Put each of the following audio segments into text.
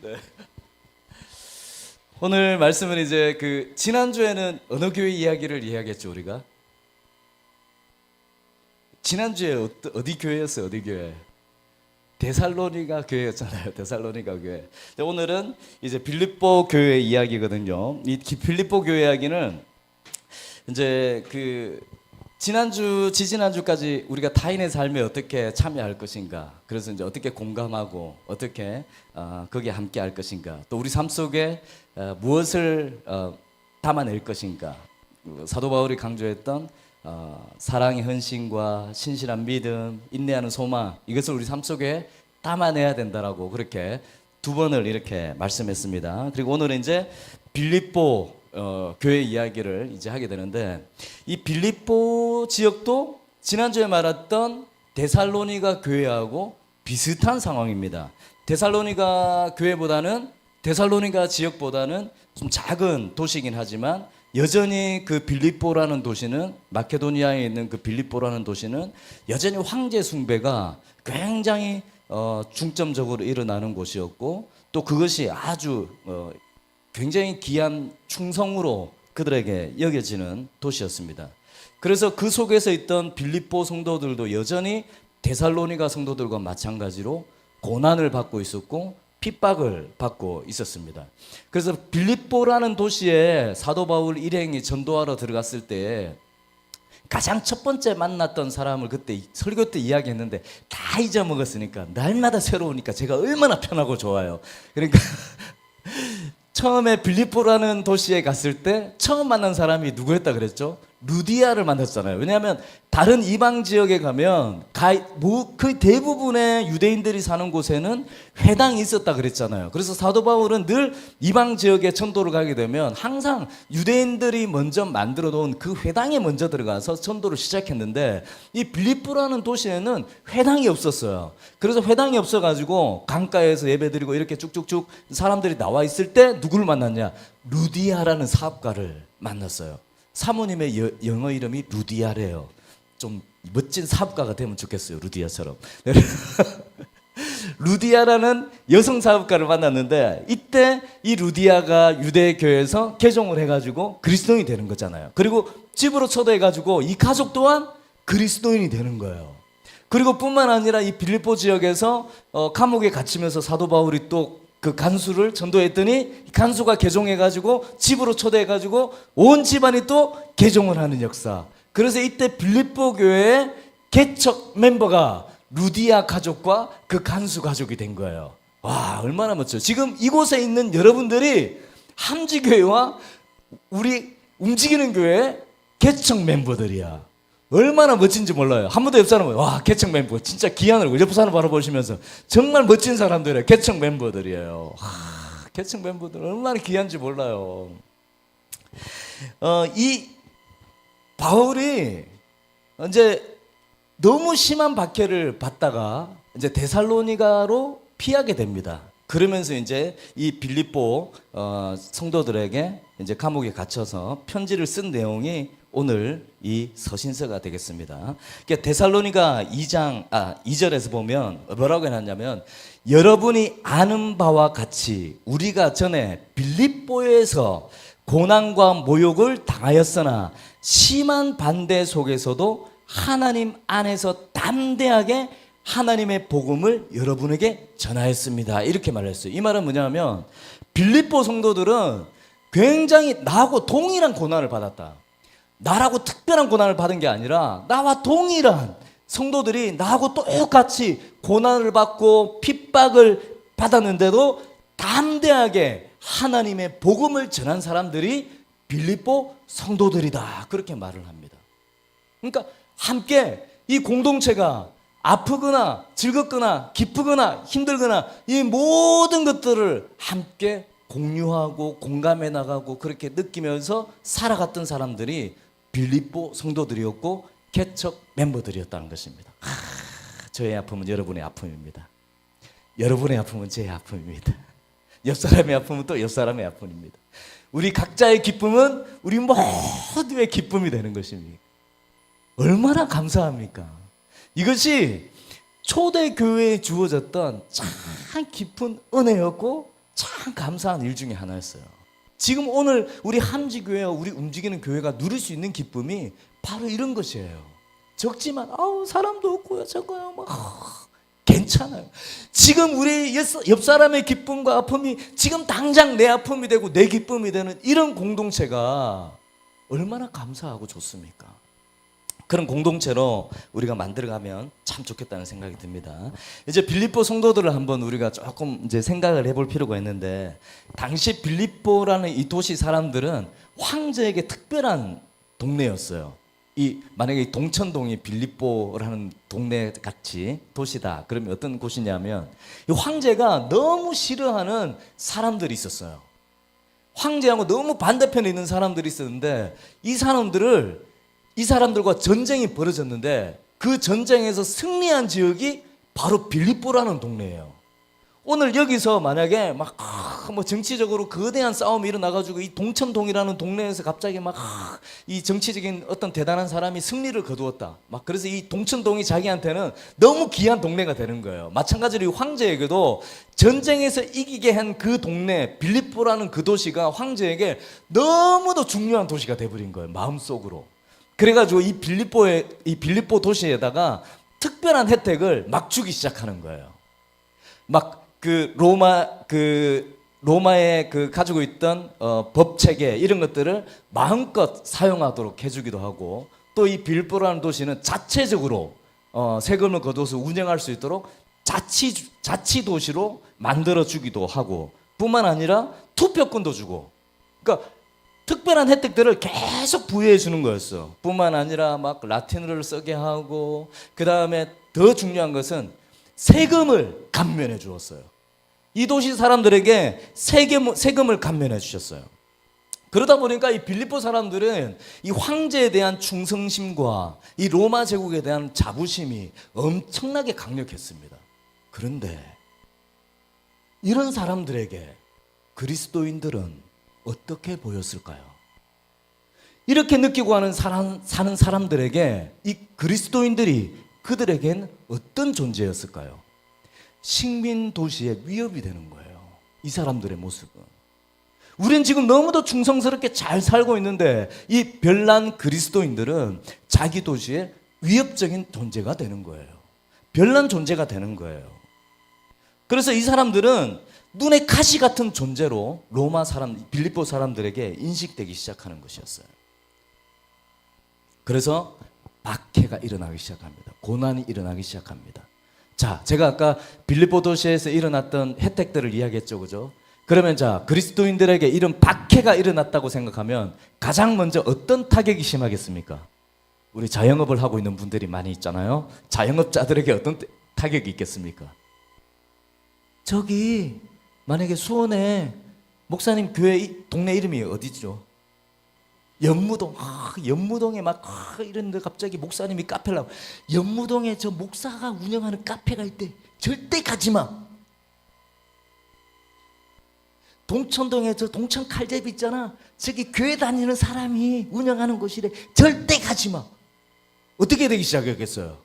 네. 오늘 말씀은 이제 지난주에는 어느 교회 이야기를 이야기했죠, 우리가? 지난주에 어디 교회였어요? 어디 교회? 데살로니가 교회였잖아요. 데살로니가 교회. 오늘은 이제 빌립보 교회 이야기거든요. 이 빌립보 교회 이야기는 이제 지지난주까지 우리가 타인의 삶에 어떻게 참여할 것인가, 그래서 이제 어떻게 공감하고 어떻게 거기에 함께 할 것인가, 또 우리 삶 속에 무엇을 담아낼 것인가, 사도 바울이 강조했던 사랑의 헌신과 신실한 믿음, 인내하는 소망, 이것을 우리 삶 속에 담아내야 된다라고 그렇게 두 번을 이렇게 말씀했습니다. 그리고 오늘은 이제 빌립보 교회 이야기를 이제 하게 되는데, 이 빌립보 지역도 지난주에 말했던 데살로니가 교회하고 비슷한 상황입니다. 데살로니가 지역보다는 좀 작은 도시이긴 하지만 여전히 그 빌립보라는 도시는, 마케도니아에 있는 그 빌립보라는 도시는 여전히 황제 숭배가 굉장히 중점적으로 일어나는 곳이었고, 또 그것이 아주 굉장히 귀한 충성으로 그들에게 여겨지는 도시였습니다. 그래서 그 속에서 있던 빌립보 성도들도 여전히 데살로니가 성도들과 마찬가지로 고난을 받고 있었고 핍박을 받고 있었습니다. 그래서 빌립보라는 도시에 사도 바울 일행이 전도하러 들어갔을 때 가장 첫 번째 만났던 사람을 그때 설교 때 이야기했는데 다 잊어먹었으니까, 날마다 새로우니까 제가 얼마나 편하고 좋아요. 그러니까 처음에 빌립보라는 도시에 갔을 때 처음 만난 사람이 누구였다 그랬죠? 루디아를 만났잖아요. 왜냐하면 다른 이방 지역에 가면 그 대부분의 유대인들이 사는 곳에는 회당이 있었다 그랬잖아요. 그래서 사도 바울은 늘 이방 지역에 전도를 가게 되면 항상 유대인들이 먼저 만들어 놓은 그 회당에 먼저 들어가서 전도를 시작했는데, 이 빌립보라는 도시에는 회당이 없었어요. 그래서 회당이 없어가지고 강가에서 예배드리고 이렇게 쭉쭉쭉 사람들이 나와 있을 때 누구를 만났냐? 루디아라는 사업가를 만났어요. 사모님의 영어 이름이 루디아래요. 좀 멋진 사업가가 되면 좋겠어요, 루디아처럼. 루디아라는 여성 사업가를 만났는데, 이때 이 루디아가 유대교회에서 개종을 해가지고 그리스도인이 되는 거잖아요. 그리고 집으로 초대해가지고 이 가족 또한 그리스도인이 되는 거예요. 그리고 뿐만 아니라 이 빌립보 지역에서 감옥에 갇히면서 사도 바울이 또 그 간수를 전도했더니 간수가 개종해가지고 집으로 초대해가지고 온 집안이 또 개종을 하는 역사. 그래서 이때 빌립보 교회의 개척 멤버가 루디아 가족과 그 간수 가족이 된 거예요. 와, 얼마나 멋져요. 지금 이곳에 있는 여러분들이 함지교회와 우리 움직이는 교회의 개척 멤버들이야. 얼마나 멋진지 몰라요. 한 번도 옆 사람은 와, 개척 멤버 진짜 귀한 얼굴, 옆 사람 바라보시면서 정말 멋진 사람들이에요. 개척 멤버들이에요. 개척 멤버들 얼마나 귀한지 몰라요. 이 바울이 이제 너무 심한 박해를 받다가 이제 데살로니가로 피하게 됩니다. 그러면서 이제 이 빌립보 성도들에게 이제 감옥에 갇혀서 편지를 쓴 내용이 오늘 이 서신서가 되겠습니다. 그러니까 데살로니가 2절에서 보면 뭐라고 해놨냐면, 여러분이 아는 바와 같이 우리가 전에 빌립보에서 고난과 모욕을 당하였으나 심한 반대 속에서도 하나님 안에서 담대하게 하나님의 복음을 여러분에게 전하였습니다. 이렇게 말했어요. 이 말은 뭐냐면, 빌립보 성도들은 굉장히 나하고 동일한 고난을 받았다. 나라고 특별한 고난을 받은 게 아니라 나와 동일한 성도들이 나하고 똑같이 고난을 받고 핍박을 받았는데도 담대하게 하나님의 복음을 전한 사람들이 빌립보 성도들이다. 그렇게 말을 합니다. 그러니까 함께 이 공동체가 아프거나 즐겁거나 기쁘거나 힘들거나 이 모든 것들을 함께 공유하고 공감해 나가고 그렇게 느끼면서 살아갔던 사람들이 빌립보 성도들이었고 개척 멤버들이었다는 것입니다. 저의 아픔은 여러분의 아픔입니다. 여러분의 아픔은 제 아픔입니다. 옆 사람의 아픔은 또 옆 사람의 아픔입니다. 우리 각자의 기쁨은 우리 모두의 기쁨이 되는 것입니다. 얼마나 감사합니까? 이것이 초대교회에 주어졌던 참 참 깊은 은혜였고 참 감사한 일 중에 하나였어요. 지금 오늘 우리 함지교회와 우리 움직이는 교회가 누릴 수 있는 기쁨이 바로 이런 것이에요. 적지만 사람도 없고요, 적어요, 괜찮아요. 지금 우리 옆 사람의 기쁨과 아픔이 지금 당장 내 아픔이 되고 내 기쁨이 되는 이런 공동체가 얼마나 감사하고 좋습니까? 그런 공동체로 우리가 만들어가면 참 좋겠다는 생각이 듭니다. 이제 빌립보 성도들을 한번 우리가 조금 이제 생각을 해볼 필요가 있는데, 당시 빌립보라는 이 도시 사람들은 황제에게 특별한 동네였어요. 만약에 동천동이 빌립보라는 동네 같이 도시다, 그러면 어떤 곳이냐면, 이 황제가 너무 싫어하는 사람들이 있었어요. 황제하고 너무 반대편에 있는 사람들이 있었는데, 이 사람들과 전쟁이 벌어졌는데 그 전쟁에서 승리한 지역이 바로 빌립보라는 동네예요. 오늘 여기서 만약에 정치적으로 거대한 싸움이 일어나가지고 이 동천동이라는 동네에서 갑자기 이 정치적인 어떤 대단한 사람이 승리를 거두었다, 그래서 이 동천동이 자기한테는 너무 귀한 동네가 되는 거예요. 마찬가지로 이 황제에게도 전쟁에서 이기게 한 그 동네 빌립보라는 그 도시가 황제에게 너무도 중요한 도시가 돼버린 거예요, 마음속으로. 그래가지고 이 빌립보 도시에다가 특별한 혜택을 막 주기 시작하는 거예요. 로마에 가지고 있던 법 체계 이런 것들을 마음껏 사용하도록 해주기도 하고, 또 이 빌립보라는 도시는 자체적으로 세금을 거둬서 운영할 수 있도록 자치 도시로 만들어 주기도 하고, 뿐만 아니라 투표권도 주고, 그러니까 특별한 혜택들을 계속 부여해 주는 거였어. 뿐만 아니라 라틴어를 쓰게 하고, 그 다음에 더 중요한 것은 세금을 감면해 주었어요. 이 도시 사람들에게 세금을 감면해 주셨어요. 그러다 보니까 이 빌립보 사람들은 이 황제에 대한 충성심과 이 로마 제국에 대한 자부심이 엄청나게 강력했습니다. 그런데 이런 사람들에게 그리스도인들은 어떻게 보였을까요? 이렇게 느끼고 사는 사람들에게 이 그리스도인들이 그들에겐 어떤 존재였을까요? 식민 도시의 위협이 되는 거예요. 이 사람들의 모습은. 우린 지금 너무도 충성스럽게 잘 살고 있는데 이 별난 그리스도인들은 자기 도시의 위협적인 존재가 되는 거예요. 별난 존재가 되는 거예요. 그래서 이 사람들은 눈에 가시 같은 존재로 빌립보 사람들에게 인식되기 시작하는 것이었어요. 그래서 박해가 일어나기 시작합니다. 고난이 일어나기 시작합니다. 자, 제가 아까 빌립보 도시에서 일어났던 혜택들을 이야기했죠, 그죠? 그러면 그리스도인들에게 이런 박해가 일어났다고 생각하면 가장 먼저 어떤 타격이 심하겠습니까? 우리 자영업을 하고 있는 분들이 많이 있잖아요. 자영업자들에게 어떤 타격이 있겠습니까? 만약에 수원에 목사님 교회 동네 이름이 어디죠? 연무동. 연무동에 이런데 갑자기 목사님이 카페를 하고, 연무동에 저 목사가 운영하는 카페가 있대. 절대 가지 마. 동천동에 저 동천 칼제비 있잖아. 저기 교회 다니는 사람이 운영하는 곳이래. 절대 가지 마. 어떻게 되기 시작했겠어요?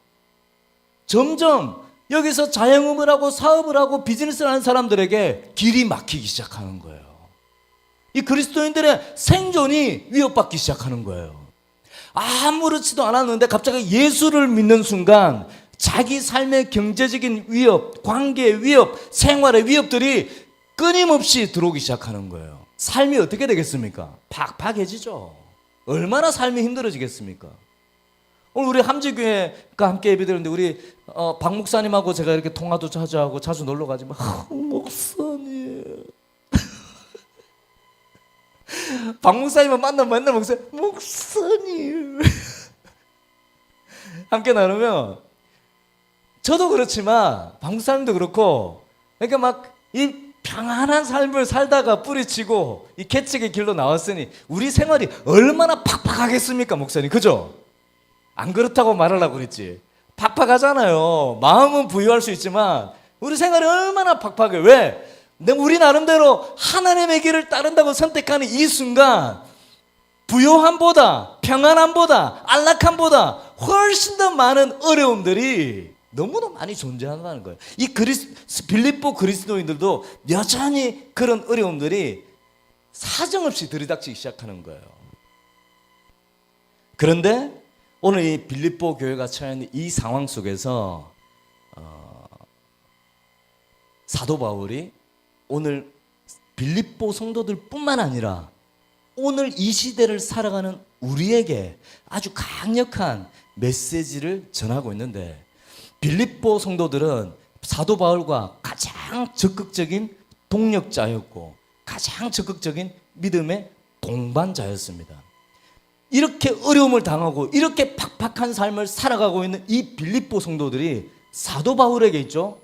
점점 여기서 자영업을 하고 사업을 하고 비즈니스를 하는 사람들에게 길이 막히기 시작하는 거예요. 이 그리스도인들의 생존이 위협받기 시작하는 거예요. 아무렇지도 않았는데 갑자기 예수를 믿는 순간 자기 삶의 경제적인 위협, 관계의 위협, 생활의 위협들이 끊임없이 들어오기 시작하는 거예요. 삶이 어떻게 되겠습니까? 팍팍해지죠. 얼마나 삶이 힘들어지겠습니까? 오늘 우리 함지교회가 함께 예배드렸는데 우리 박 목사님하고 제가 이렇게 통화도 자주 하고 자주 놀러 가지만 목사님 박 목사님만 만나면 맨날 목사님 함께 나누면 저도 그렇지만 박 목사님도 그렇고, 그러니까 이 평안한 삶을 살다가 뿌리치고 이 개척의 길로 나왔으니 우리 생활이 얼마나 팍팍하겠습니까, 목사님? 그죠? 안 그렇다고 말하려고 그랬지. 팍팍하잖아요. 마음은 부유할 수 있지만 우리 생활이 얼마나 팍팍해. 왜? 우리 나름대로 하나님의 길을 따른다고 선택하는 이 순간 부요함보다 평안함보다 안락함보다 훨씬 더 많은 어려움들이 너무나 많이 존재한다는 거예요. 이 빌립보 그리스도인들도 여전히 그런 어려움들이 사정없이 들이닥치기 시작하는 거예요. 그런데 오늘 이 빌립보 교회가 처해 있는 이 상황 속에서 사도 바울이 오늘 빌립보 성도들뿐만 아니라 오늘 이 시대를 살아가는 우리에게 아주 강력한 메시지를 전하고 있는데, 빌립보 성도들은 사도 바울과 가장 적극적인 동력자였고 가장 적극적인 믿음의 동반자였습니다. 이렇게 어려움을 당하고 이렇게 팍팍한 삶을 살아가고 있는 이 빌립보 성도들이 사도 바울에게 있죠,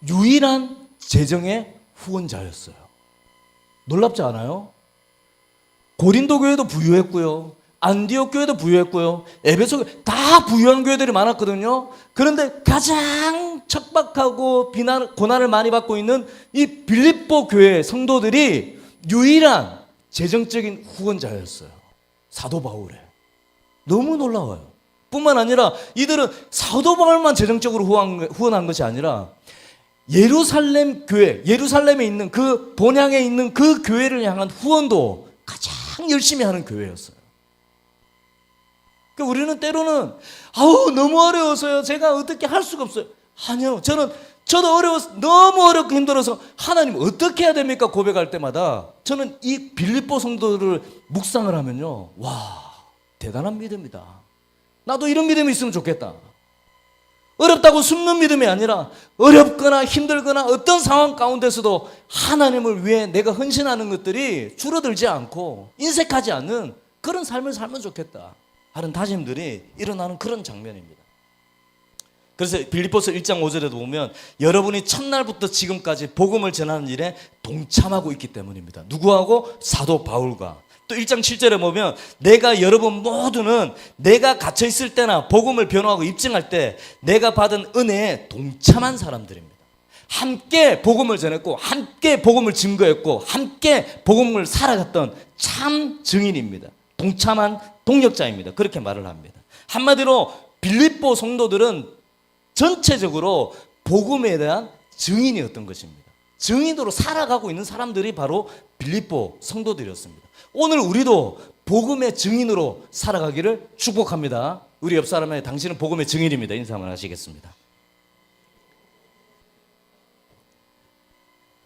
유일한 재정의 후원자였어요. 놀랍지 않아요? 고린도 교회도 부유했고요, 안디옥 교회도 부유했고요, 에베소 교회 다 부유한 교회들이 많았거든요. 그런데 가장 척박하고 고난을 많이 받고 있는 이 빌립보 교회 성도들이 유일한 재정적인 후원자였어요, 사도 바울의. 너무 놀라워요. 뿐만 아니라 이들은 사도 바울만 재정적으로 후원한 것이 아니라 예루살렘 교회, 예루살렘에 있는 그 본향에 있는 그 교회를 향한 후원도 가장 열심히 하는 교회였어요. 그러니까 우리는 때로는 너무 어려워서요, 제가 어떻게 할 수가 없어요. 아니요, 저도 어려워서, 너무 어렵고 힘들어서 하나님 어떻게 해야 됩니까 고백할 때마다 저는 이 빌립보 성도들을 묵상을 하면요, 와, 대단한 믿음이다. 나도 이런 믿음이 있으면 좋겠다. 어렵다고 숨는 믿음이 아니라 어렵거나 힘들거나 어떤 상황 가운데서도 하나님을 위해 내가 헌신하는 것들이 줄어들지 않고 인색하지 않는 그런 삶을 살면 좋겠다 하는 다짐들이 일어나는 그런 장면입니다. 그래서 빌립보서 1장 5절에도 보면 여러분이 첫날부터 지금까지 복음을 전하는 일에 동참하고 있기 때문입니다. 누구하고? 사도 바울과. 또 1장 7절에 보면 내가 여러분 모두는 내가 갇혀 있을 때나 복음을 변호하고 입증할 때 내가 받은 은혜에 동참한 사람들입니다. 함께 복음을 전했고 함께 복음을 증거했고 함께 복음을 살아갔던 참 증인입니다. 동참한 동력자입니다. 그렇게 말을 합니다. 한마디로 빌립보 성도들은 전체적으로 복음에 대한 증인이었던 것입니다. 증인으로 살아가고 있는 사람들이 바로 빌립보 성도들이었습니다. 오늘 우리도 복음의 증인으로 살아가기를 축복합니다. 우리 옆 사람에게 당신은 복음의 증인입니다. 인사 한번 하시겠습니다.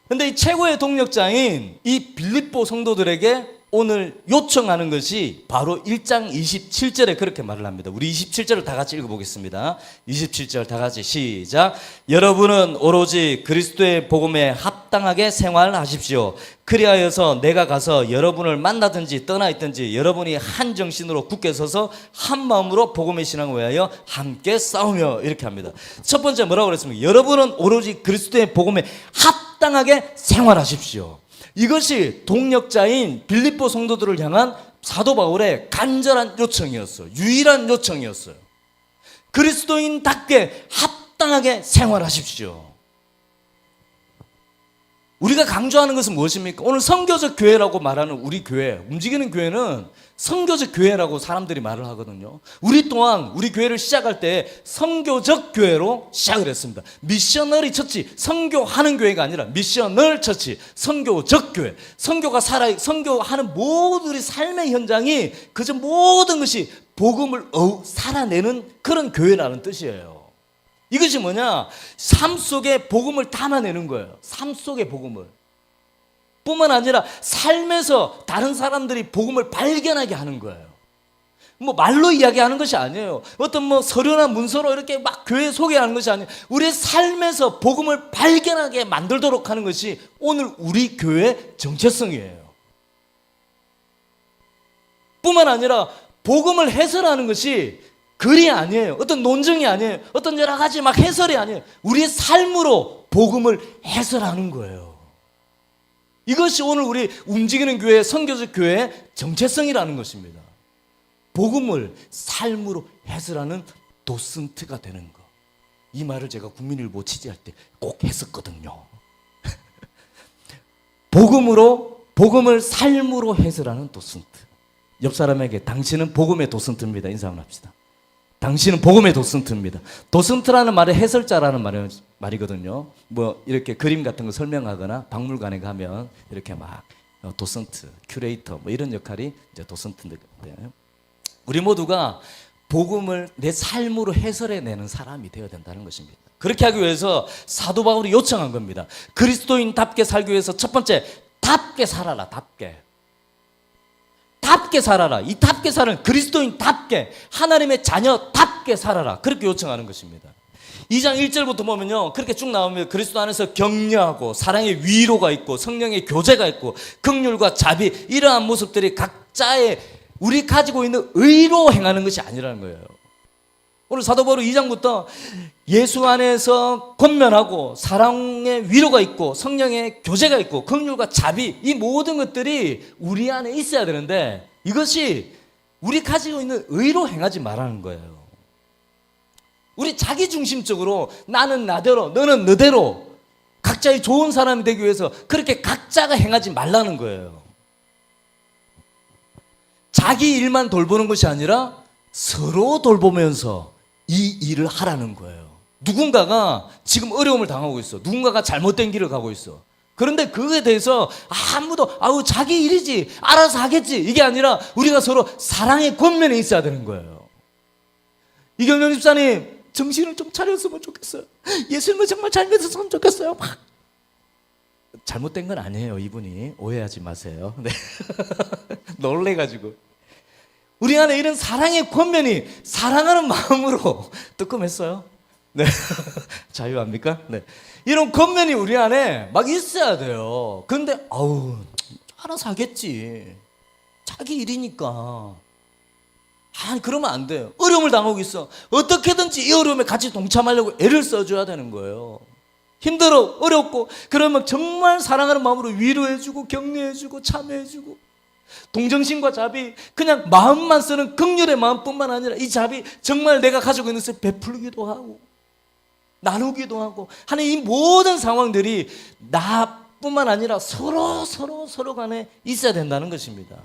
그런데 이 최고의 동력자인 이 빌립보 성도들에게 오늘 요청하는 것이 바로 1장 27절에 그렇게 말을 합니다. 우리 27절을 다 같이 읽어보겠습니다. 27절 다 같이 시작. 여러분은 오로지 그리스도의 복음에 합당하게 생활하십시오. 그리하여서 내가 가서 여러분을 만나든지 떠나 있든지 여러분이 한 정신으로 굳게 서서 한 마음으로 복음의 신앙을 위하여 함께 싸우며, 이렇게 합니다. 첫 번째 뭐라고 그랬습니까? 여러분은 오로지 그리스도의 복음에 합당하게 생활하십시오. 이것이 동력자인 빌립보 성도들을 향한 사도 바울의 간절한 요청이었어요. 유일한 요청이었어요. 그리스도인답게 합당하게 생활하십시오. 우리가 강조하는 것은 무엇입니까? 오늘 선교적 교회라고 말하는 우리 교회, 움직이는 교회는 선교적 교회라고 사람들이 말을 하거든요. 우리 또한 우리 교회를 시작할 때 선교적 교회로 시작을 했습니다. 미셔너리 처치, 선교하는 교회가 아니라 미셔널 처치, 선교적 교회. 선교하는 모두의 삶의 현장이 그저 모든 것이 복음을 살아내는 그런 교회라는 뜻이에요. 이것이 뭐냐? 삶 속에 복음을 담아내는 거예요. 삶 속에 복음을. 뿐만 아니라 삶에서 다른 사람들이 복음을 발견하게 하는 거예요. 말로 이야기하는 것이 아니에요. 어떤 서류나 문서로 이렇게 막 교회 소개하는 것이 아니에요. 우리의 삶에서 복음을 발견하게 만들도록 하는 것이 오늘 우리 교회의 정체성이에요. 뿐만 아니라 복음을 해설하는 것이 글이 아니에요. 어떤 논증이 아니에요. 어떤 여러 가지 막 해설이 아니에요. 우리의 삶으로 복음을 해설하는 거예요. 이것이 오늘 우리 움직이는 교회, 선교적 교회의 정체성이라는 것입니다. 복음을 삶으로 해설하는 도슨트가 되는 것. 이 말을 제가 국민일보 취재할 때 꼭 했었거든요. 복음을 삶으로 해설하는 도슨트. 옆 사람에게 당신은 복음의 도슨트입니다. 인사 한번 합시다. 당신은 복음의 도슨트입니다. 도슨트라는 말은 해설자라는 말이거든요. 뭐 이렇게 그림 같은 거 설명하거나 박물관에 가면 이렇게 막 도슨트, 큐레이터 뭐 이런 역할이 이제 도슨트인데요. 우리 모두가 복음을 내 삶으로 해설해내는 사람이 되어야 된다는 것입니다. 그렇게 하기 위해서 사도 바울이 요청한 겁니다. 그리스도인답게 살기 위해서 첫 번째, 답게 살아라. 답게 살아라. 이 답게 사는 그리스도인답게, 하나님의 자녀답게 살아라. 그렇게 요청하는 것입니다. 2장 1절부터 보면요, 그렇게 쭉 나오면 그리스도 안에서 격려하고 사랑의 위로가 있고 성령의 교제가 있고 긍휼과 자비, 이러한 모습들이 각자의 우리 가지고 있는 의로 행하는 것이 아니라는 거예요. 오늘 사도 바울 2장부터 예수 안에서 권면하고 사랑의 위로가 있고 성령의 교제가 있고 긍휼과 자비, 이 모든 것들이 우리 안에 있어야 되는데 이것이 우리 가지고 있는 의로 행하지 말라는 거예요. 우리 자기중심적으로 나는 나대로 너는 너대로 각자의 좋은 사람이 되기 위해서 그렇게 각자가 행하지 말라는 거예요. 자기 일만 돌보는 것이 아니라 서로 돌보면서 이 일을 하라는 거예요. 누군가가 지금 어려움을 당하고 있어. 누군가가 잘못된 길을 가고 있어. 그런데 그거에 대해서 아무도 자기 일이지 알아서 하겠지 이게 아니라 우리가 서로 사랑의 권면에 있어야 되는 거예요. 이경영 집사님 정신을 좀 차렸으면 좋겠어요. 예수님을 정말 잘 믿었으면 좋겠어요. 막. 잘못된 건 아니에요. 이분이 오해하지 마세요. 네. 놀래가지고 우리 안에 이런 사랑의 권면이 사랑하는 마음으로 뜨끔했어요. 네. 자유합니까? 네. 이런 권면이 우리 안에 막 있어야 돼요. 그런데 알아서 하겠지. 자기 일이니까. 그러면 안 돼요. 어려움을 당하고 있어. 어떻게든지 이 어려움에 같이 동참하려고 애를 써줘야 되는 거예요. 힘들어, 어렵고, 그러면 정말 사랑하는 마음으로 위로해주고, 격려해주고, 참여해주고, 동정심과 자비, 그냥 마음만 쓰는 긍휼의 마음뿐만 아니라 이 자비, 정말 내가 가지고 있는 것을 베풀기도 하고, 나누기도 하고 하는 이 모든 상황들이 나뿐만 아니라 서로 간에 있어야 된다는 것입니다.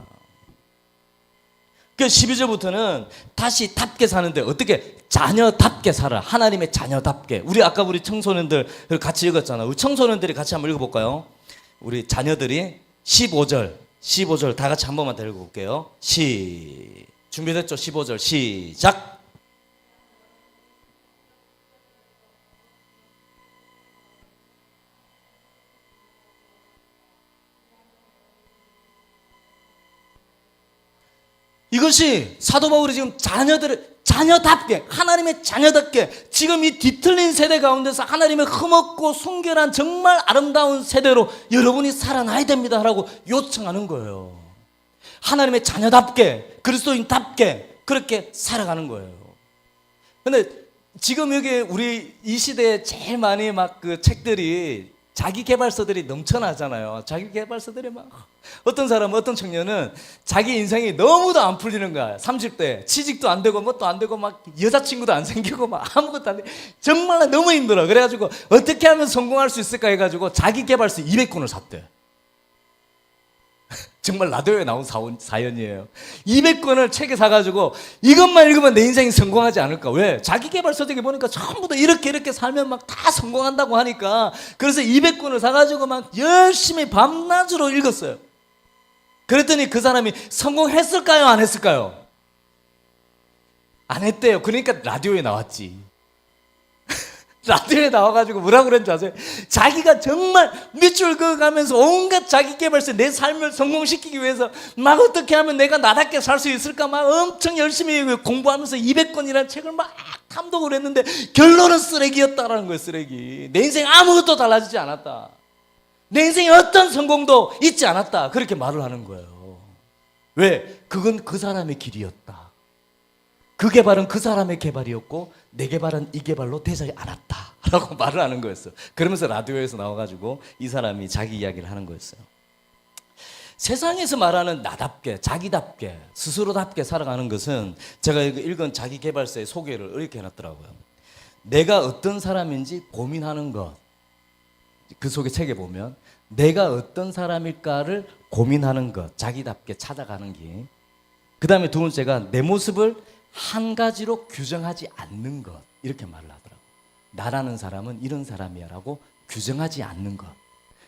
그 12절부터는 다시 답게 사는데 어떻게 자녀답게 살아. 하나님의 자녀답게. 우리 청소년들 같이 읽었잖아. 우리 청소년들이 같이 한번 읽어볼까요? 우리 자녀들이 15절 다 같이 한 번만 더 읽어볼게요. 준비됐죠? 15절 시작. 이것이 사도 바울이 지금 자녀답게, 하나님의 자녀답게, 지금 이 뒤틀린 세대 가운데서 하나님의 흠없고 순결한 정말 아름다운 세대로 여러분이 살아나야 됩니다라고 요청하는 거예요. 하나님의 자녀답게, 그리스도인답게 그렇게 살아가는 거예요. 근데 지금 여기 우리 이 시대에 제일 많이 막 그 책들이 자기 개발서들이 넘쳐나잖아요. 자기 개발서들이 막 어떤 청년은 자기 인생이 너무도 안 풀리는 거야. 30대 취직도 안 되고 뭣도 안 되고 막 여자친구도 안 생기고 막 아무것도 안 돼. 정말 너무 힘들어. 그래가지고 어떻게 하면 성공할 수 있을까 해가지고 자기 개발서 200권을 샀대. 정말 라디오에 나온 사연이에요. 200권을 책에 사가지고 이것만 읽으면 내 인생이 성공하지 않을까. 왜? 자기계발서적에 보니까 전부 다 이렇게 살면 막 다 성공한다고 하니까 그래서 200권을 사가지고 막 열심히 밤낮으로 읽었어요. 그랬더니 그 사람이 성공했을까요? 안 했을까요? 안 했대요. 그러니까 라디오에 나왔지. 라디오에 나와가지고 뭐라고 그랬는지 아세요? 자기가 정말 밑줄 그어가면서 온갖 자기개발서 내 삶을 성공시키기 위해서 막 어떻게 하면 내가 나답게 살 수 있을까 막 엄청 열심히 공부하면서 200권이라는 책을 막 탐독을 했는데 결론은 쓰레기였다라는 거예요. 쓰레기. 내 인생 아무것도 달라지지 않았다. 내 인생에 어떤 성공도 있지 않았다. 그렇게 말을 하는 거예요. 왜? 그건 그 사람의 길이었다. 그 개발은 그 사람의 개발이었고 내 개발은 이 개발로 되지 않았다 라고 말을 하는 거였어요. 그러면서 라디오에서 나와가지고 이 사람이 자기 이야기를 하는 거였어요. 세상에서 말하는 나답게, 자기답게, 스스로답게 살아가는 것은 제가 읽은 자기 개발서의 소개를 이렇게 해놨더라고요. 내가 어떤 사람인지 고민하는 것. 그 속에 책에 보면 내가 어떤 사람일까를 고민하는 것, 자기답게 찾아가는 길. 그 다음에 두 번째가 내 모습을 한 가지로 규정하지 않는 것, 이렇게 말을 하더라고요. 나라는 사람은 이런 사람이야라고 규정하지 않는 것.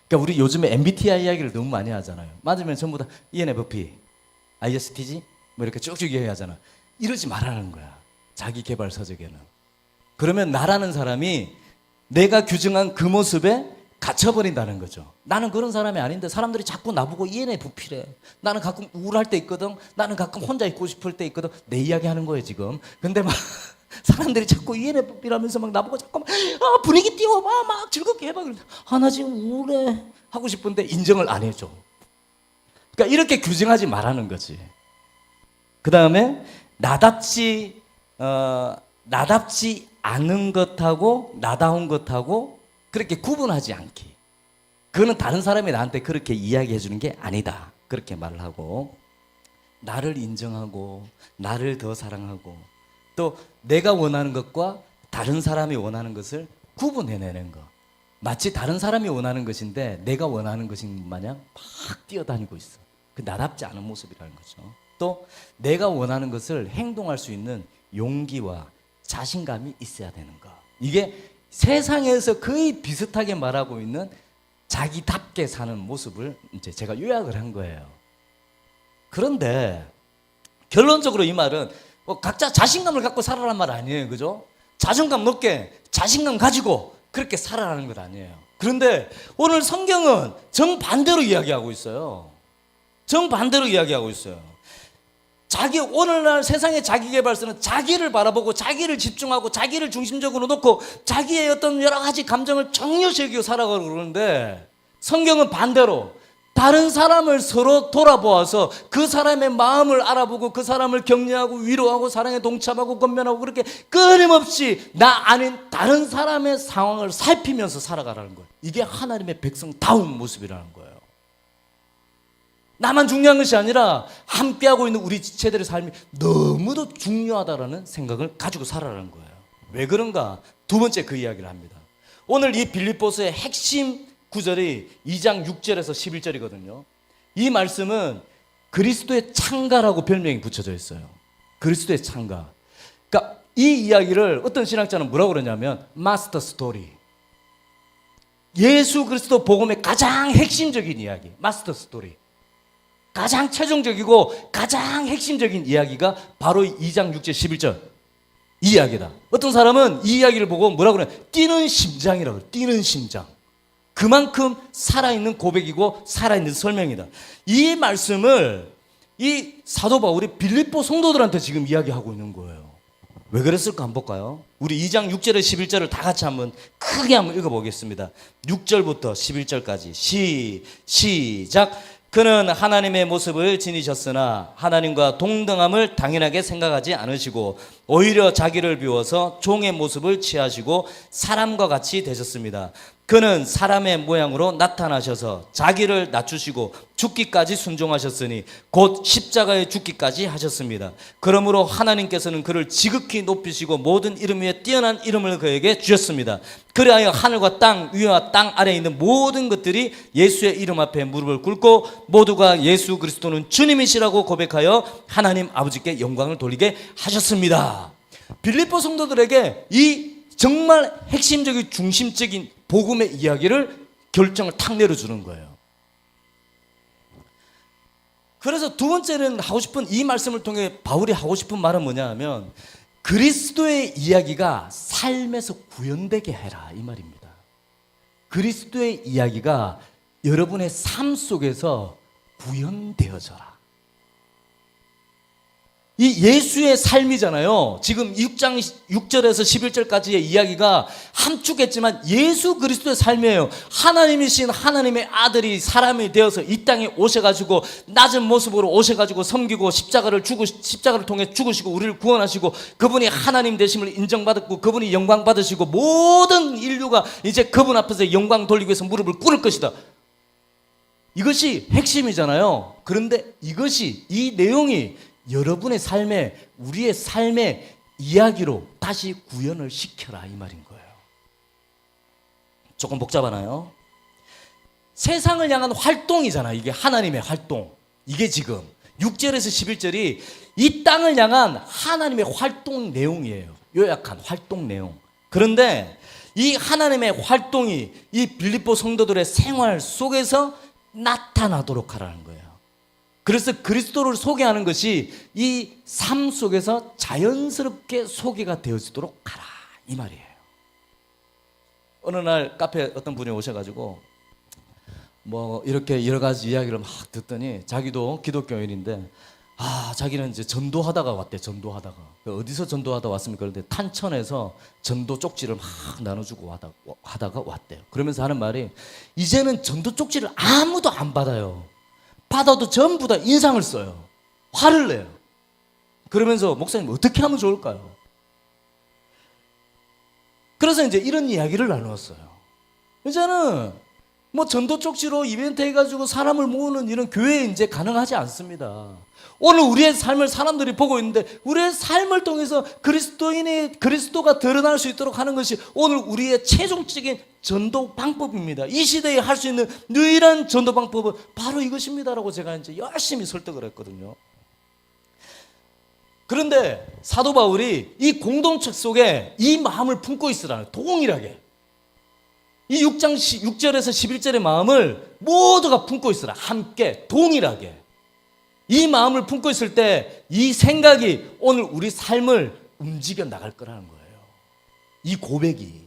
그러니까 우리 요즘에 MBTI 이야기를 너무 많이 하잖아요. 맞으면 전부 다 ENFP, ISTG 뭐 이렇게 쭉쭉 이야기하잖아. 이러지 말라는 거야, 자기 개발 서적에는. 그러면 나라는 사람이 내가 규정한 그 모습에 갇혀버린다는 거죠. 나는 그런 사람이 아닌데 사람들이 자꾸 나보고 ENFP래. 나는 가끔 우울할 때 있거든. 나는 가끔 혼자 있고 싶을 때 있거든. 내 이야기 하는 거예요 지금. 근데 막 사람들이 자꾸 ENFP라면서 막 나보고 자꾸 분위기 띄워봐, 막 즐겁게 해봐. 나 지금 우울해 하고 싶은데 인정을 안 해줘. 그러니까 이렇게 규정하지 말라는 거지. 그 다음에 나답지 않은 것하고 나다운 것하고 그렇게 구분하지 않기. 그거는 다른 사람이 나한테 그렇게 이야기해 주는 게 아니다, 그렇게 말을 하고, 나를 인정하고 나를 더 사랑하고 또 내가 원하는 것과 다른 사람이 원하는 것을 구분해내는 것. 마치 다른 사람이 원하는 것인데 내가 원하는 것인 마냥 막 뛰어다니고 있어. 그 나답지 않은 모습이라는 거죠. 또 내가 원하는 것을 행동할 수 있는 용기와 자신감이 있어야 되는 것. 이게 세상에서 거의 비슷하게 말하고 있는 자기답게 사는 모습을 이제 제가 요약을 한 거예요. 그런데 결론적으로 이 말은 각자 자신감을 갖고 살아라는 말 아니에요, 그죠? 자존감 높게, 자신감 가지고 그렇게 살아라는 것 아니에요. 그런데 오늘 성경은 정반대로 이야기하고 있어요. 정반대로 이야기하고 있어요. 오늘날 세상의 자기계발서는 자기를 바라보고 자기를 집중하고 자기를 중심적으로 놓고 자기의 어떤 여러 가지 감정을 정렬시 여기고 살아가고 그러는데, 성경은 반대로 다른 사람을 서로 돌아보아서 그 사람의 마음을 알아보고 그 사람을 격려하고 위로하고 사랑에 동참하고 권면하고 그렇게 끊임없이 나 아닌 다른 사람의 상황을 살피면서 살아가라는 거예요. 이게 하나님의 백성다운 모습이라는 거예요. 나만 중요한 것이 아니라 함께하고 있는 우리 지체들의 삶이 너무도 중요하다라는 생각을 가지고 살아라는 거예요. 왜 그런가? 두 번째 그 이야기를 합니다. 오늘 이 빌립보서의 핵심 구절이 2장 6절에서 11절이거든요. 이 말씀은 그리스도의 창가라고 별명이 붙여져 있어요. 그리스도의 창가. 그러니까 이 이야기를 어떤 신학자는 뭐라고 그러냐면 마스터 스토리. 예수 그리스도 복음의 가장 핵심적인 이야기, 마스터 스토리. 가장 최종적이고 가장 핵심적인 이야기가 바로 2장 6절 11절 이 이야기다. 어떤 사람은 이 이야기를 보고 뭐라고 그래요? 뛰는 심장이라고 해요. 뛰는 심장. 그만큼 살아있는 고백이고 살아있는 설명이다. 이 말씀을 이 사도 바울이 빌립보 성도들한테 지금 이야기하고 있는 거예요. 왜 그랬을까 한번 볼까요? 우리 2장 6절에 11절을 다 같이 한번 크게 한번 읽어보겠습니다. 6절부터 11절까지 시작. 그는 하나님의 모습을 지니셨으나 하나님과 동등함을 당연하게 생각하지 않으시고 오히려 자기를 비워서 종의 모습을 취하시고 사람과 같이 되셨습니다. 그는 사람의 모양으로 나타나셔서 자기를 낮추시고 죽기까지 순종하셨으니 곧 십자가에 죽기까지 하셨습니다. 그러므로 하나님께서는 그를 지극히 높이시고 모든 이름 위에 뛰어난 이름을 그에게 주셨습니다. 그리하여 하늘과 땅 위와 땅 아래에 있는 모든 것들이 예수의 이름 앞에 무릎을 꿇고 모두가 예수 그리스도는 주님이시라고 고백하여 하나님 아버지께 영광을 돌리게 하셨습니다. 빌립보 성도들에게 이 정말 핵심적인 중심적인 복음의 이야기를 결정을 탁 내려주는 거예요. 그래서 두 번째는 하고 싶은 이 말씀을 통해 바울이 하고 싶은 말은 뭐냐 하면 그리스도의 이야기가 삶에서 구현되게 해라, 이 말입니다. 그리스도의 이야기가 여러분의 삶 속에서 구현되어져라. 이 예수의 삶이잖아요. 지금 6장 6절에서 11절까지의 이야기가 함축했지만 예수 그리스도의 삶이에요. 하나님이신 하나님의 아들이 사람이 되어서 이 땅에 오셔가지고 낮은 모습으로 오셔가지고 섬기고 십자가를 통해 죽으시고 우리를 구원하시고 그분이 하나님 되심을 인정받았고 그분이 영광 받으시고 모든 인류가 이제 그분 앞에서 영광 돌리기 위해서 무릎을 꿇을 것이다. 이것이 핵심이잖아요. 그런데 이 내용이 여러분의 삶에, 우리의 삶의 이야기로 다시 구현을 시켜라, 이 말인 거예요. 조금 복잡하나요? 세상을 향한 활동이잖아. 이게 하나님의 활동. 이게 지금 6절에서 11절이 이 땅을 향한 하나님의 활동 내용이에요. 요약한 활동 내용. 그런데 이 하나님의 활동이 이 빌립보 성도들의 생활 속에서 나타나도록 하라는 거예요. 그래서 그리스도를 소개하는 것이 이 삶 속에서 자연스럽게 소개가 되어지도록 하라, 이 말이에요. 어느 날 카페에 어떤 분이 오셔가지고 뭐 이렇게 여러 가지 이야기를 막 듣더니 자기도 기독교인인데 자기는 이제 전도하다가 왔대. 전도하다가 어디서 전도하다 왔습니까? 그런데 탄천에서 전도 쪽지를 막 나눠주고 하다가 왔대요. 그러면서 하는 말이 이제는 전도 쪽지를 아무도 안 받아요. 받아도 전부 다 인상을 써요. 화를 내요. 그러면서 목사님 어떻게 하면 좋을까요? 그래서 이제 이런 이야기를 나누었어요. 이제는 뭐 전도 쪽지로 이벤트 해가지고 사람을 모으는 이런 교회 이제 가능하지 않습니다. 오늘 우리의 삶을 사람들이 보고 있는데 우리의 삶을 통해서 그리스도가 드러날 수 있도록 하는 것이 오늘 우리의 최종적인 전도 방법입니다. 이 시대에 할 수 있는 유일한 전도 방법은 바로 이것입니다라고 제가 이제 열심히 설득을 했거든요. 그런데 사도 바울이 이 공동체 속에 이 마음을 품고 있으라는, 동일하게 이 6장 6절에서 11절의 마음을 모두가 품고 있으라. 함께 동일하게 이 마음을 품고 있을 때 이 생각이 오늘 우리 삶을 움직여 나갈 거라는 거예요. 이 고백이.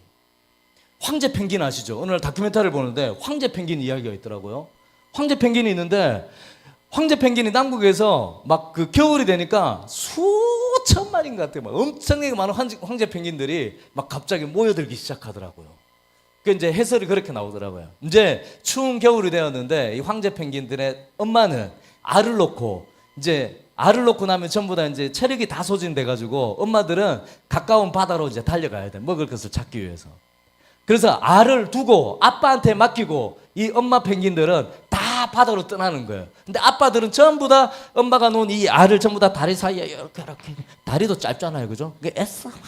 황제 펭귄 아시죠? 오늘 다큐멘터리를 보는데 황제 펭귄 이야기가 있더라고요. 황제 펭귄이 있는데 황제 펭귄이 남극에서 막 그 겨울이 되니까 수천 마리인 것 같아요. 막 엄청나게 많은 황제 펭귄들이 막 갑자기 모여들기 시작하더라고요. 그 이제 해설이 그렇게 나오더라고요. 이제 추운 겨울이 되었는데 이 황제 펭귄들의 엄마는 알을 놓고 나면 전부 다 이제 체력이 다 소진돼가지고 엄마들은 가까운 바다로 이제 달려가야 돼. 먹을 것을 찾기 위해서. 그래서 알을 두고 아빠한테 맡기고 이 엄마 펭귄들은 다 바다로 떠나는 거예요. 근데 아빠들은 전부 다 엄마가 놓은 이 알을 전부 다 다리 사이에 이렇게 다리도 짧잖아요, 그죠? 애써 막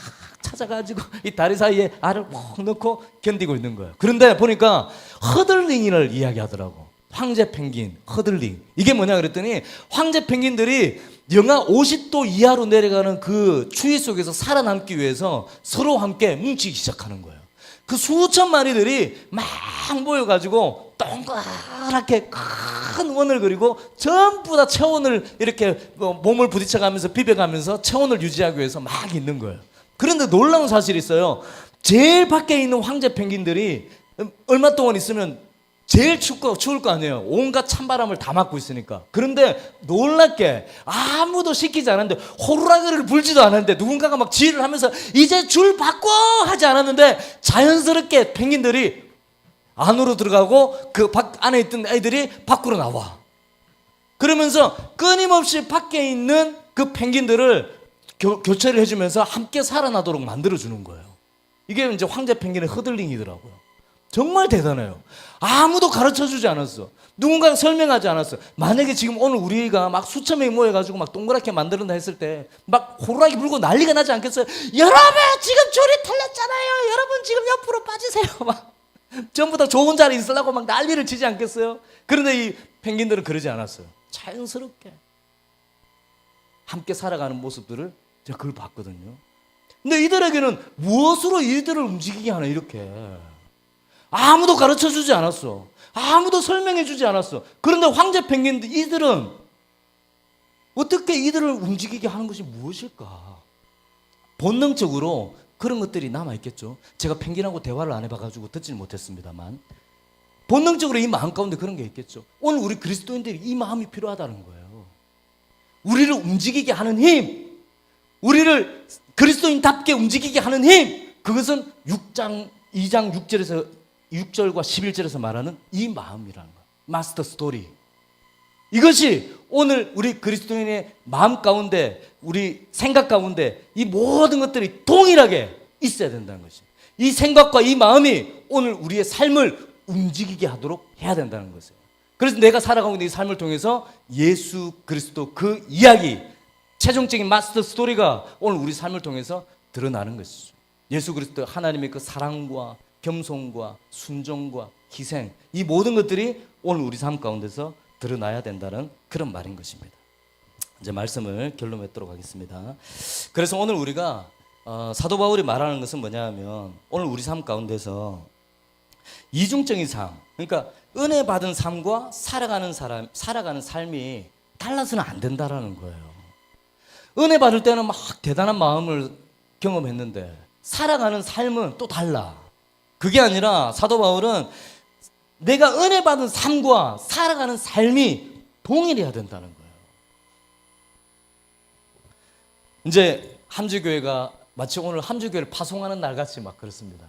찾아가지고 이 다리 사이에 알을 막 넣고 견디고 있는 거예요. 그런데 보니까 허들링을 이야기하더라고. 황제 펭귄, 허들링. 이게 뭐냐 그랬더니 황제 펭귄들이 영하 50도 이하로 내려가는 그 추위 속에서 살아남기 위해서 서로 함께 뭉치기 시작하는 거예요. 그 수천 마리들이 막 모여가지고 동그랗게 큰 원을 그리고 전부 다 체온을 이렇게 몸을 부딪혀가면서 비벼가면서 체온을 유지하기 위해서 막 있는 거예요. 그런데 놀라운 사실이 있어요. 제일 밖에 있는 황제 펭귄들이 얼마 동안 있으면 제일 추울 거 아니에요. 온갖 찬바람을 다 맞고 있으니까. 그런데 놀랍게 아무도 시키지 않았는데 호루라기를 불지도 않았는데 누군가가 막 지휘를 하면서 이제 줄 바꿔 하지 않았는데 자연스럽게 펭귄들이 안으로 들어가고 그 안에 있던 애들이 밖으로 나와. 그러면서 끊임없이 밖에 있는 그 펭귄들을 교체를 해주면서 함께 살아나도록 만들어주는 거예요. 이게 이제 황제 펭귄의 허들링이더라고요. 정말 대단해요. 아무도 가르쳐주지 않았어. 누군가가 설명하지 않았어. 만약에 지금 오늘 우리가 막 수천 명이 모여가지고 막 동그랗게 만들었다 했을 때 막 호루라기 불고 난리가 나지 않겠어요? 여러분 지금 줄이 틀렸잖아요. 여러분 지금 옆으로 빠지세요. 막 전부 다 좋은 자리에 있으려고 막 난리를 치지 않겠어요? 그런데 이 펭귄들은 그러지 않았어요. 자연스럽게 함께 살아가는 모습들을 제가 그걸 봤거든요. 근데 이들에게는 무엇으로 이들을 움직이게 하나, 이렇게 아무도 가르쳐주지 않았어. 아무도 설명해주지 않았어. 그런데 황제 펭귄들, 이들은 어떻게 이들을 움직이게 하는 것이 무엇일까? 본능적으로 그런 것들이 남아있겠죠. 제가 펭귄하고 대화를 안 해봐가지고 듣지는 못했습니다만 본능적으로 이 마음 가운데 그런 게 있겠죠. 오늘 우리 그리스도인들이 이 마음이 필요하다는 거예요. 우리를 움직이게 하는 힘, 우리를 그리스도인답게 움직이게 하는 힘, 그것은 2장 6절과 11절에서 말하는 이 마음이라는 거예요. 마스터 스토리. 이것이 오늘 우리 그리스도인의 마음 가운데, 우리 생각 가운데 이 모든 것들이 동일하게 있어야 된다는 것이에요. 이 생각과 이 마음이 오늘 우리의 삶을 움직이게 하도록 해야 된다는 것이에요. 그래서 내가 살아가고 있는 이 삶을 통해서 예수 그리스도 그 이야기, 최종적인 마스터 스토리가 오늘 우리 삶을 통해서 드러나는 것이죠. 예수 그리스도 하나님의 그 사랑과 겸손과 순종과 희생, 이 모든 것들이 오늘 우리 삶 가운데서 드러나야 된다는 그런 말인 것입니다. 이제 말씀을 결론 맺도록 하겠습니다. 그래서 오늘 우리가 사도 바울이 말하는 것은 뭐냐 하면 오늘 우리 삶 가운데서 이중적인 삶, 그러니까 은혜 받은 삶과 살아가는 삶이 달라서는 안 된다라는 거예요. 은혜 받을 때는 막 대단한 마음을 경험했는데 살아가는 삶은 또 달라. 그게 아니라 사도 바울은 내가 은혜 받은 삶과 살아가는 삶이 동일해야 된다는 거예요. 이제 함주교회가 마치 오늘 함주교회를 파송하는 날 같이 막 그렇습니다.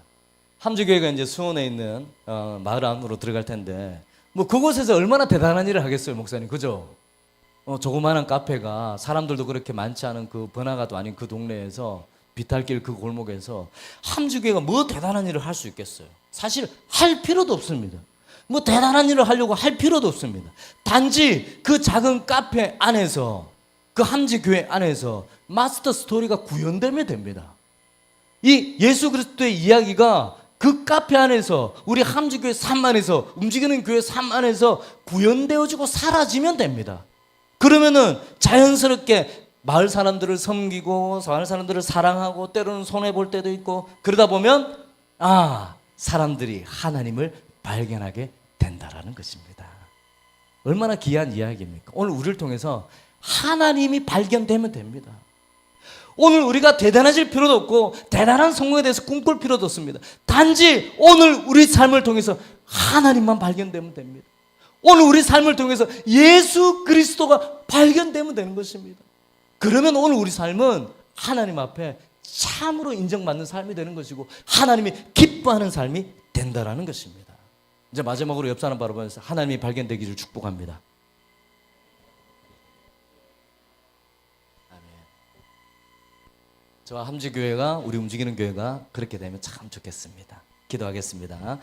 함주교회가 이제 수원에 있는 마을 안으로 들어갈 텐데 뭐 그곳에서 얼마나 대단한 일을 하겠어요, 목사님, 그죠? 조그마한 카페가 사람들도 그렇게 많지 않은 그 번화가도 아닌 그 동네에서 비탈길 그 골목에서 함주교회가 뭐 대단한 일을 할 수 있겠어요? 사실 할 필요도 없습니다. 뭐 대단한 일을 하려고 할 필요도 없습니다. 단지 그 작은 카페 안에서 그 함주교회 안에서 마스터 스토리가 구현되면 됩니다. 이 예수 그리스도의 이야기가 그 카페 안에서 우리 함주교회 삶 안에서 움직이는 교회 삶 안에서 구현되어지고 사라지면 됩니다. 그러면은 자연스럽게 마을 사람들을 섬기고 마을 사람들을 사랑하고 때로는 손해볼 때도 있고 그러다 보면 사람들이 하나님을 발견하게 된다라는 것입니다. 얼마나 귀한 이야기입니까? 오늘 우리를 통해서 하나님이 발견되면 됩니다. 오늘 우리가 대단해질 필요도 없고 대단한 성공에 대해서 꿈꿀 필요도 없습니다. 단지 오늘 우리 삶을 통해서 하나님만 발견되면 됩니다. 오늘 우리 삶을 통해서 예수 그리스도가 발견되면 되는 것입니다. 그러면 오늘 우리 삶은 하나님 앞에 참으로 인정받는 삶이 되는 것이고 하나님이 기뻐하는 삶이 된다라는 것입니다. 이제 마지막으로 옆 사람 바라보면서 하나님이 발견되기를 축복합니다. 아멘. 저와 함주교회가 우리 움직이는 교회가 그렇게 되면 참 좋겠습니다. 기도하겠습니다.